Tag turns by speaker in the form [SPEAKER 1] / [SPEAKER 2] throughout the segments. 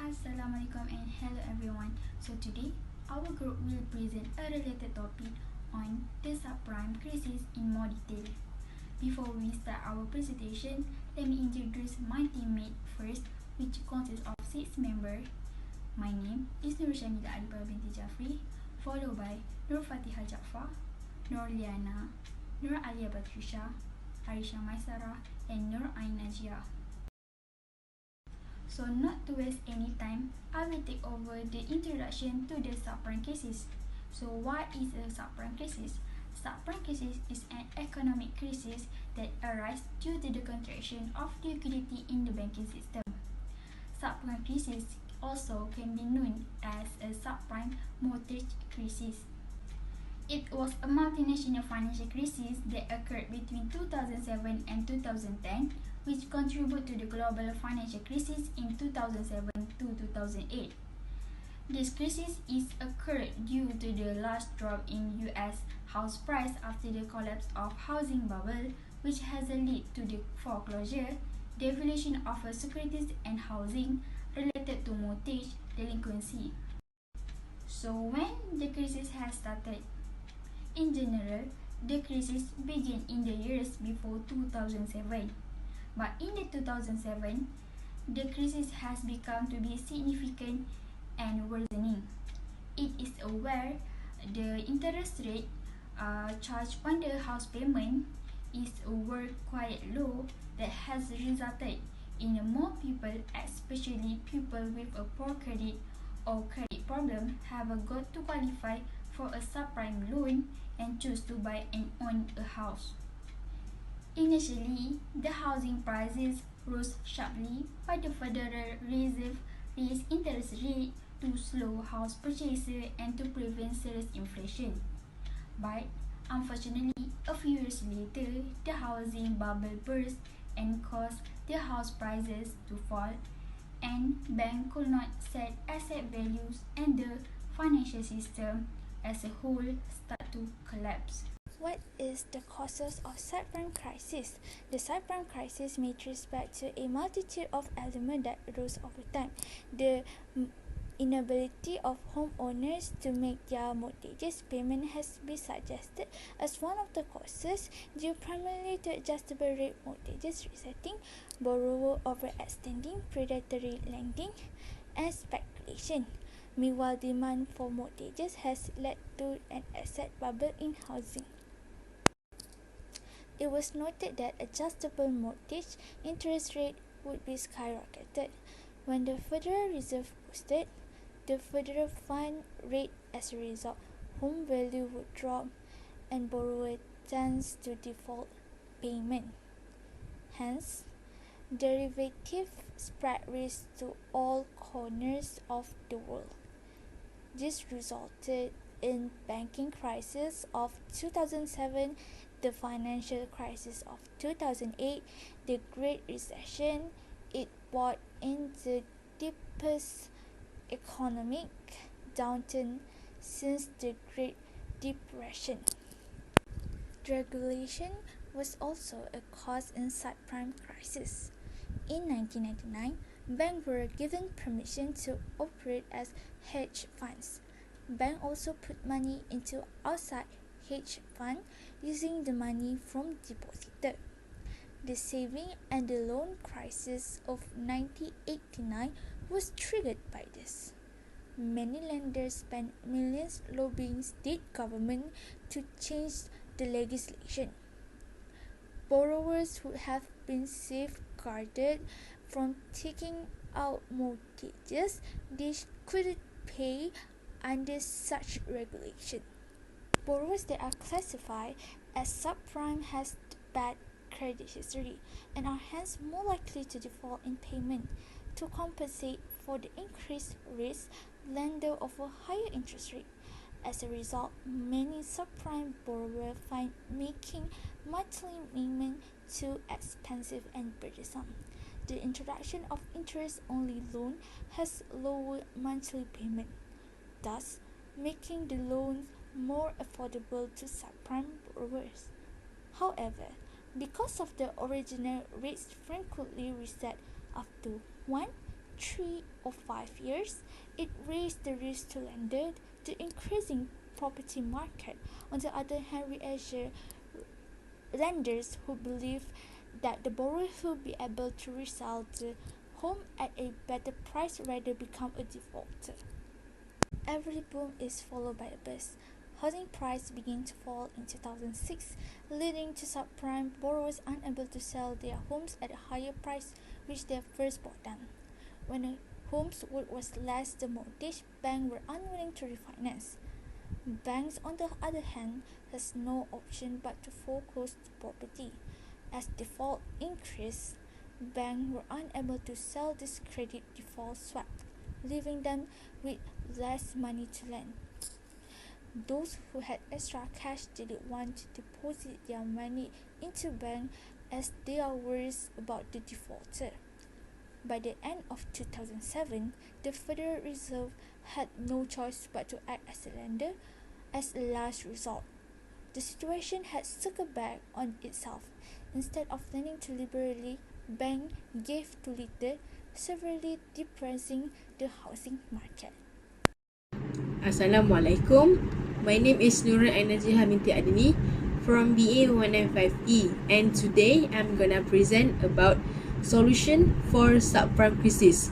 [SPEAKER 1] Assalamualaikum and hello everyone. So today our group will present a related topic on the subprime crisis in more detail. Before we start our presentation, let me introduce my teammate first, which consists of 6 members. My name is Nur Shamila Alipah binti Jafri, followed by Nur Fatihah Jaafar, Nur Liana, Nur Alia Batrisha, Arisha Maisara, and Nur Ain Najia. So not to waste any time, I will take over the introduction to the subprime crisis. So what is a subprime crisis? Subprime crisis is an economic crisis that arises due to the contraction of liquidity in the banking system. Subprime crisis also can be known as a subprime mortgage crisis. It was a multinational financial crisis that occurred between 2007 and 2010, which contributed to the global financial crisis in 2007 to 2008. This crisis is occurred due to the large drop in US house price after the collapse of housing bubble, which has led to the foreclosure, devaluation of securities and housing related to mortgage delinquency. So when the crisis has started? In general, the crisis began in the years before 2007. But in the 2007, the crisis has become to be significant and worsening. It is where the interest rate charged on the house payment is were quite low, that has resulted in more people, especially people with a poor credit or credit problem, have got to qualify for a subprime loan and choose to buy and own a house. Initially, the housing prices rose sharply, but the Federal Reserve raised interest rate to slow house purchases and to prevent serious inflation. But unfortunately, a few years later, the housing bubble burst and caused the house prices to fall, and banks could not set asset values, and the financial system as a whole start to collapse.
[SPEAKER 2] What is the causes of subprime crisis? The subprime crisis may trace back to a multitude of elements that arose over time. The inability of homeowners to make their mortgages payment has been suggested as one of the causes, due primarily to adjustable rate mortgages resetting, borrower overextending, predatory lending, and speculation. Meanwhile, demand for mortgages has led to an asset bubble in housing. It was noted that adjustable mortgage interest rate would be skyrocketed when the Federal Reserve boosted the federal fund rate. As a result, home value would drop and borrower tends to default payment. Hence, derivative spread risk to all corners of the world. This resulted in banking crisis of 2007, the financial crisis of 2008, the Great Recession. It brought in the deepest economic downturn since the Great Depression. Regulation was also a cause in subprime crisis. In 1999, banks were given permission to operate as hedge funds. Banks also put money into outside hedge fund using the money from depositor. The saving and the loan crisis of 1989 was triggered by this. Many lenders spent millions lobbying state government to change the legislation. Borrowers would have been safeguarded from taking out mortgages they couldn't pay under such regulation. Borrowers that are classified as subprime has bad credit history and are hence more likely to default in payment. To compensate for the increased risk, lenders offer higher interest rate. As a result, many subprime borrowers find making monthly payment too expensive and burdensome. The introduction of interest-only loan has lowered monthly payment, thus making the loans more affordable to subprime borrowers. However, because of the original rates frequently reset after 1, 3 or 5 years, it raised the risk to lender to increasing property market. On the other hand, reassure lenders who believe that the borrowers will be able to resell the home at a better price rather become a defaulter. Every boom is followed by a bust. Housing prices began to fall in 2006, leading to subprime borrowers unable to sell their homes at a higher price which they first bought them. When a home's worth was less than mortgage, banks were unwilling to refinance. Banks, on the other hand, has no option but to foreclose the property. As default increased, banks were unable to sell this credit default swap, leaving them with less money to lend. Those who had extra cash didn't want to deposit their money into bank as they are worried about the defaulter. By the end of 2007, the Federal Reserve had no choice but to act as a lender as a last resort. The situation had circled back on itself. Instead of lending too liberally, banks gave too little, severely depressing the housing market.
[SPEAKER 3] Assalamualaikum. My name is Nurul Energy Haminti Adini from BA 195E, and today I'm gonna present about solution for subprime crisis.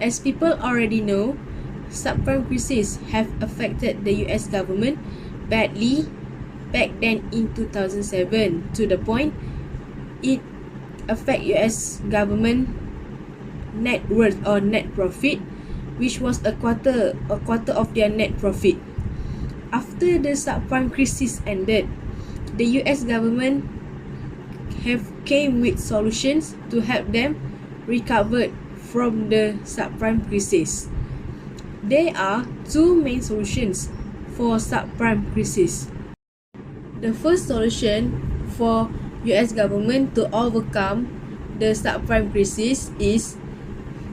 [SPEAKER 3] As people already know, subprime crisis have affected the US government badly back then in 2007 to the point it affect US government net worth or net profit, which was a quarter of their net profit. After the subprime crisis ended, the US government came with solutions to help them recover from the subprime crisis. There are two main solutions for subprime crisis. The first solution for US government to overcome the subprime crisis is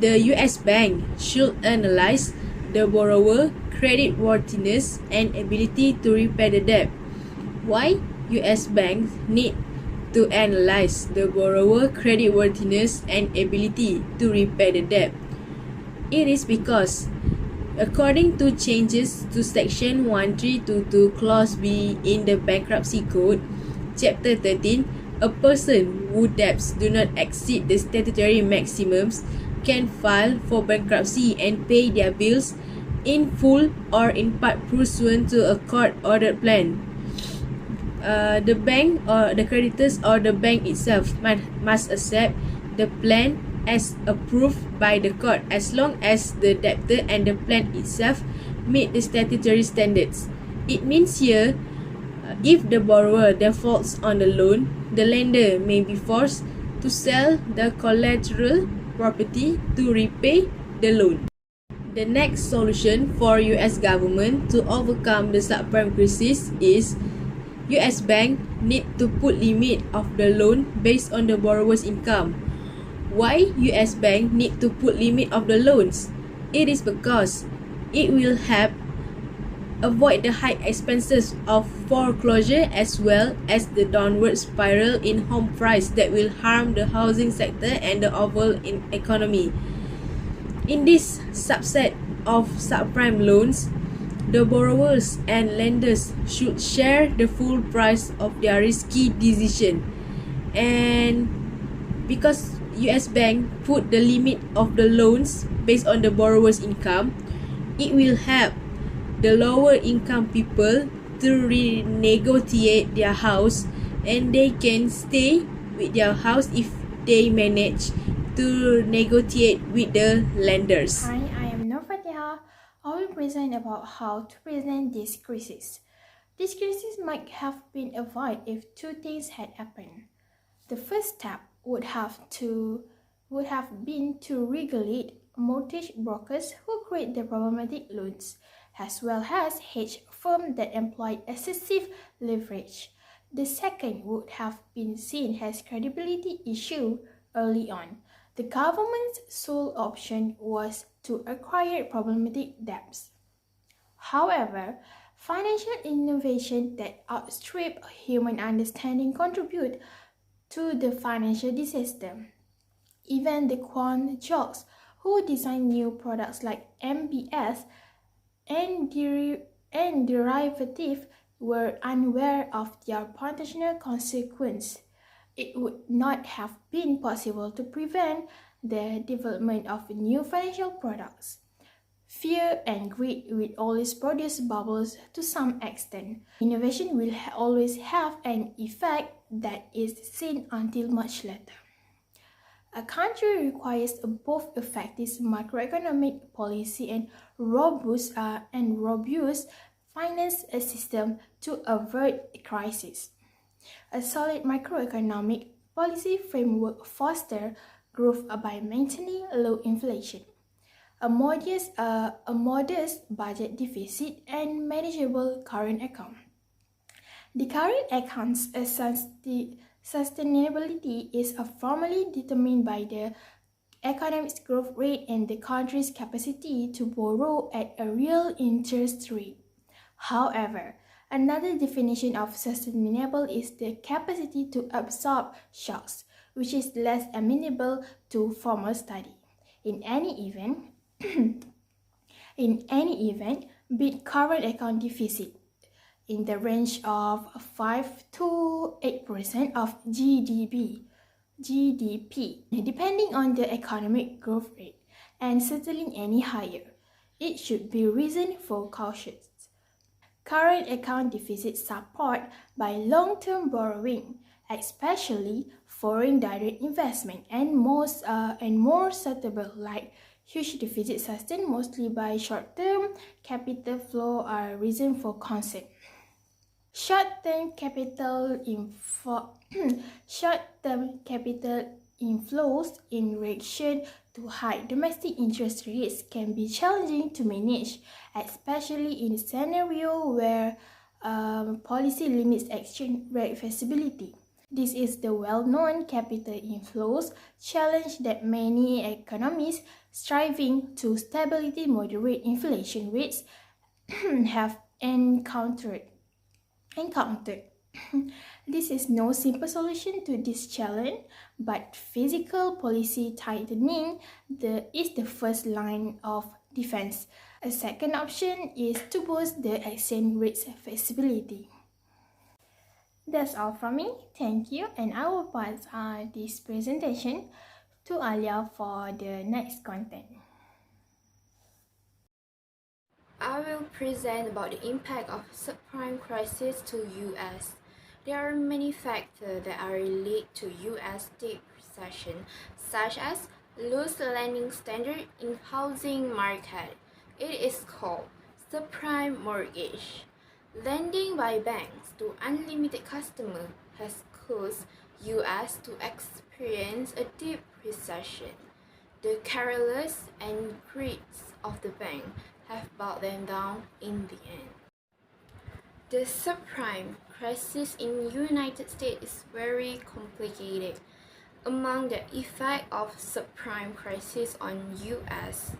[SPEAKER 3] the US bank should analyze the borrower credit worthiness and ability to repay the debt. Why US banks need to analyze the borrower credit worthiness and ability to repay the debt? It is because, according to changes to Section 1322 Clause B in the Bankruptcy Code, Chapter 13, a person whose debts do not exceed the statutory maximums can file for bankruptcy and pay their bills in full or in part pursuant to a court-ordered plan. The bank or the creditors or the bank itself must accept the plan as approved by the court as long as the debtor and the plan itself meet the statutory standards. It means here, if the borrower defaults on the loan, the lender may be forced to sell the collateral property to repay the loan. The next solution for US government to overcome the subprime crisis is US bank need to put limit of the loan based on the borrower's income. Why US bank need to put limit of the loans? It is because it will help avoid the high expenses of foreclosure as well as the downward spiral in home price that will harm the housing sector and the overall economy. In this subset of subprime loans, the borrowers and lenders should share the full price of their risky decision. And because US bank put the limit of the loans based on the borrower's income, it will help the lower income people to renegotiate their house, and they can stay with their house if they manage to negotiate with the lenders.
[SPEAKER 1] Hi, I am Nur Fatiha. I will present about how to prevent this crisis. This crisis might have been avoided if two things had happened. The first step would have been to regulate mortgage brokers who create the problematic loans, as well as hedge firms that employ excessive leverage. The second would have been seen as credibility issue early on. The government's sole option was to acquire problematic debts. However, financial innovation that outstrip human understanding contribute to the financial disaster. Even the quant jocks
[SPEAKER 4] who design new products like MBS and derivative were unaware of their potential consequence. It would not have been possible to prevent the development of new financial products. Fear and greed will always produce bubbles to some extent. Innovation will always have an effect that is seen until much later. A country requires both effective macroeconomic policy and robust finance system to avert crisis. A solid macroeconomic policy framework fosters growth by maintaining low inflation. A modest budget deficit and manageable current account. The current account's sustainability is formally determined by the economic growth rate and the country's capacity to borrow at a real interest rate. However, another definition of sustainable is the capacity to absorb shocks, which is less amenable to formal study. In any event, be it current account deficit in the range of 5 to 8% of GDP, depending on the economic growth rate, and settling any higher, it should be reason for caution. Current account deficit support by long-term borrowing, especially foreign direct investment, and more suitable like huge deficit sustained mostly by short-term capital flow are reason for concern. Short-term capital inflows in reaction to high domestic interest rates can be challenging to manage, especially in a scenario where policy limits exchange rate flexibility. This is the well-known capital inflows challenge that many economies striving to stability moderate inflation rates have encountered. This is no simple solution to this challenge, but fiscal policy tightening is the first line of defense. A second option is to boost the exchange rate flexibility. That's all from me. Thank you, and I will pass this presentation to Alia for the next content.
[SPEAKER 5] I will present about the impact of subprime crisis to US. There are many factors that are related to US debt recession, such as loose lending standard in housing market. It is called subprime mortgage. Lending by banks to unlimited customers has caused US to experience a deep recession. The careless and greed of the bank have brought them down in the end. The subprime crisis in United States is very complicated. Among the effects of subprime crisis on US,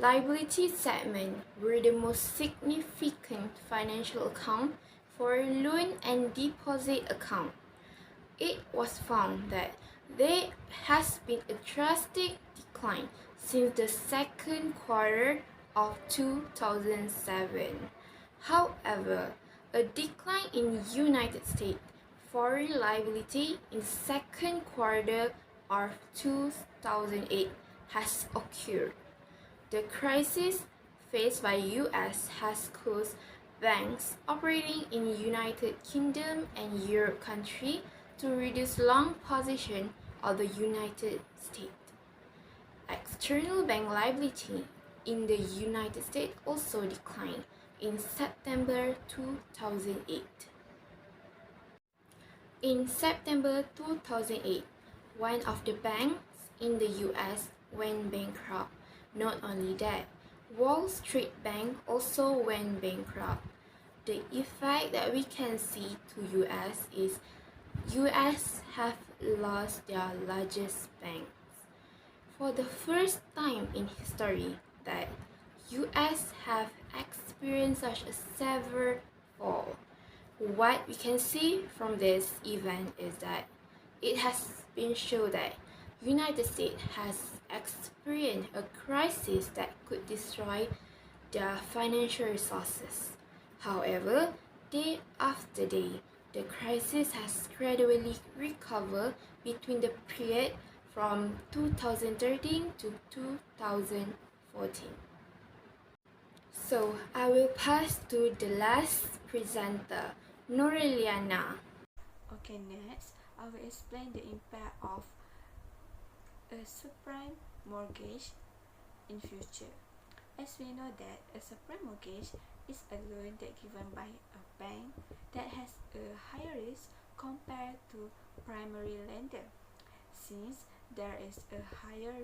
[SPEAKER 5] liability segment were the most significant financial account for loan and deposit account. It was found that there has been a drastic decline since the second quarter of 2007. However, a decline in United States foreign liability in second quarter of 2008 has occurred. The crisis faced by US has caused banks operating in United Kingdom and Europe countries to reduce long position of the United States. External bank liability in the United States also declined in September 2008. In September 2008, one of the banks in the US went bankrupt. Not only that, Wall Street Bank also went bankrupt. The effect that we can see to US is US have lost their largest banks. For the first time in history that US have experienced such a severe fall. What we can see from this event is that it has been shown that United States has experience a crisis that could destroy their financial resources. However, day after day, the crisis has gradually recovered between the period from 2013 to 2014. So, I will pass to the last presenter, Noreliana.
[SPEAKER 6] Okay, next, I will explain the impact of a subprime mortgage in future. As we know that a subprime mortgage is a loan that given by a bank that has a higher risk compared to primary lender. Since there is a higher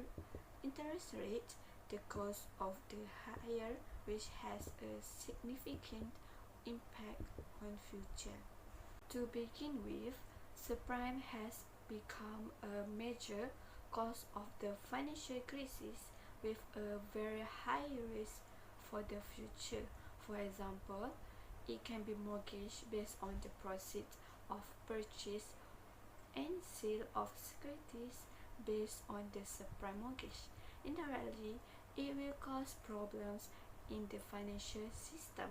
[SPEAKER 6] interest rate, the cost of the higher which has a significant impact on future. To begin with, subprime has become a major cause of the financial crisis with a very high risk for the future. For example, it can be mortgaged based on the proceeds of purchase and sale of securities based on the subprime mortgage. Indirectly, it will cause problems in the financial system,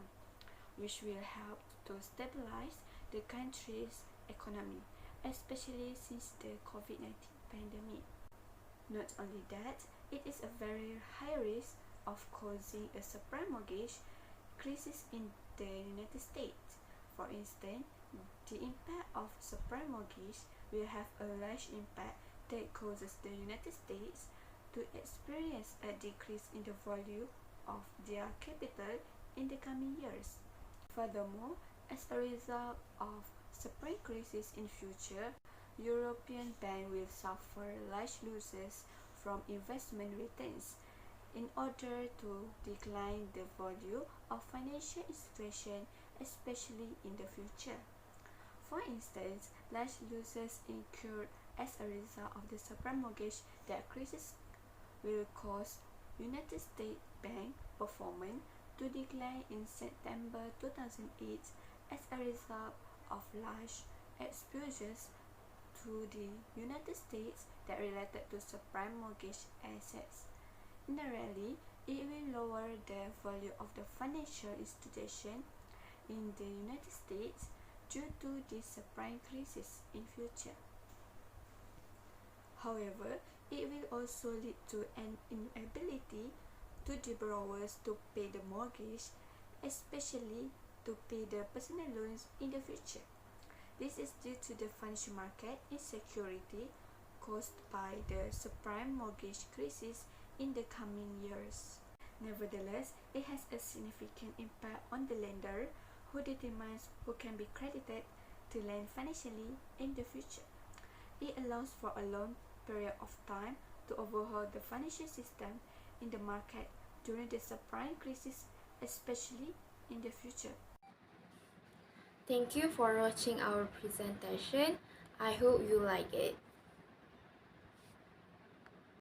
[SPEAKER 6] which will help to stabilize the country's economy, especially since the COVID-19 pandemic. Not only that, it is a very high risk of causing a subprime mortgage crisis in the United States. For instance, the impact of subprime mortgage will have a large impact that causes the United States to experience a decrease in the value of their capital in the coming years. Furthermore, as a result of subprime crisis in future, European banks will suffer large losses from investment returns in order to decline the value of financial institutions, especially in the future. For instance, large losses incurred as a result of the subprime mortgage debt crisis will cause United States bank performance to decline in September 2008 as a result of large exposures to the United States that related to subprime mortgage assets. Indirectly, it will lower the value of the financial institution in the United States due to the subprime crisis in future. However, it will also lead to an inability to the borrowers to pay the mortgage, especially to pay the personal loans in the future. This is due to the financial market insecurity caused by the subprime mortgage crisis in the coming years. Nevertheless, it has a significant impact on the lender who determines who can be credited to lend financially in the future. It allows for a long period of time to overhaul the financial system in the market during the subprime crisis, especially in the future.
[SPEAKER 5] Thank you for watching our presentation. I hope you like it.